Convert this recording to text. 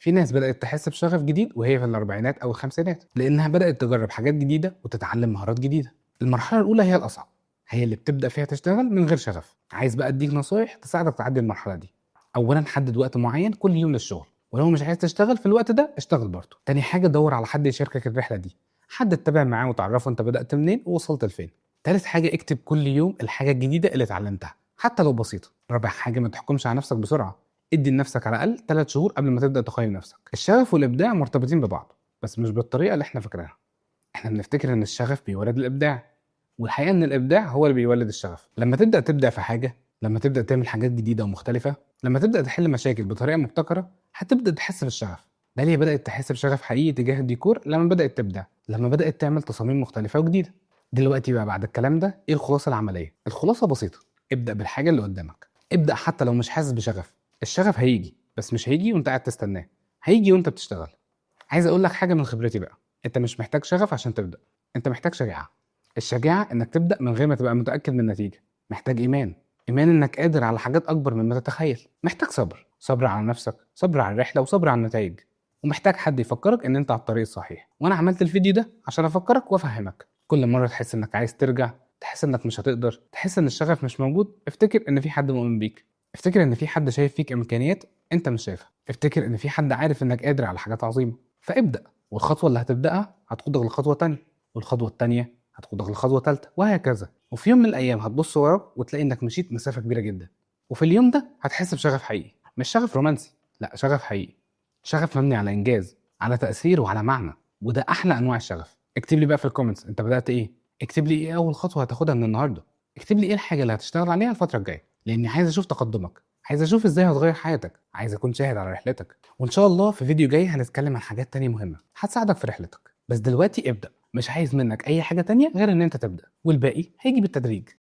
في ناس بدأت تحس بشغف جديد وهي في الأربعينات أو الخمسينات، لأنها بدأت تجرب حاجات جديدة وتتعلم مهارات جديدة. المرحلة الأولى هي الأصعب، هي اللي بتبدأ فيها تشتغل من غير شغف. عايز بقى أديك نصايح تساعدك تعدي المرحلة دي. أولا، حدد وقت معين كل يوم للشغل، ولو مش عايز تشتغل في الوقت ده اشتغل برضه. تاني حاجة، دور على حد يشاركك الرحلة دي، حد تتابع معاه وتعرفه انت بدأت منين ووصلت لفين. تالت حاجة، اكتب كل يوم الحاجة الجديدة اللي اتعلمتها حتى لو بسيطة. رابع حاجة، ما تحكمش على نفسك بسرعة، ادي لنفسك على الأقل 3 شهور قبل ما تبدأ تقيم نفسك. الشغف والإبداع مرتبطين ببعض، بس مش بالطريقة اللي احنا فاكرينها. احنا بنفتكر ان الشغف بيولد الإبداع، والحقيقة ان الإبداع هو اللي بيولد الشغف. لما تبدأ تبدع في حاجة، لما تبدأ تعمل حاجات جديدة ومختلفة، لما تبدأ تحل مشاكل بطريقة مبتكرة، هتبدأ تحس بالشغف. داليا بدأت تحس بشغف حقيقي تجاه الديكور لما بدأت تبدع، لما بدأت تعمل تصاميم مختلفة وجديدة. دلوقتي بقى بعد الكلام ده، ايه الخلاصة العملية؟ الخلاصة بسيطة، ابدأ بالحاجة اللي قدامك. ابدأ حتى لو مش حاسس بشغف. الشغف هيجي، بس مش هيجي وانت قاعد تستناه، هيجي وانت بتشتغل. عايز اقول لك حاجة من خبرتي بقى، انت مش محتاج شغف عشان تبدأ، انت محتاج شجاعة. الشجاعة انك تبدأ من غير ما تبقى متأكد من النتيجة. محتاج ايمان انك قادر على حاجات اكبر مما تتخيل. محتاج صبر على نفسك، صبر على الرحلة، وصبر على النتائج. ومحتاج حد يفكرك ان انت على الطريق الصحيح. وانا عملت الفيديو ده عشان افكرك وافهمك. كل مرة تحس انك عايز ترجع، تحس انك مش هتقدر، تحس ان الشغف مش موجود، افتكر ان في حد مؤمن بيك. افتكر ان في حد شايف فيك امكانيات انت مش شايفها. افتكر ان في حد عارف انك قادر على حاجات عظيمة. فابدأ، والخطوة اللي هتبدأها هتقودك لخطوة تانية، والخطوة التانية هتقودك لخطوة تالتة، وهكذا. وفي يوم من الأيام هتبص وراك وتلاقي إنك مشيت مسافة كبيرة جدا. وفي اليوم ده هتحس بشغف حقيقي، مش شغف رومانسي، لا، شغف حقيقي. شغف مبني على إنجاز، على تأثير، وعلى معنى. وده أحلى أنواع الشغف. اكتب لي بقى في الكومنتس أنت بدأت إيه؟ اكتب لي إيه أول خطوة هتاخدها من النهاردة؟ اكتب لي إيه الحاجة اللي هتشتغل عليها الفترة الجاية، لأني عايز أشوف تقدمك، عايز أشوف إزاي هتغير حياتك، عايز أكون شاهد على رحلتك. وإن شاء الله في فيديو جاي هنتكلم عن حاجات تانية مهمة هتساعدك في رحلتك. بس دلوقتي ابدأ، مش عايز منك أي حاجة تانية غير إن أنت تبدأ، والباقي هيجي بالتدريج.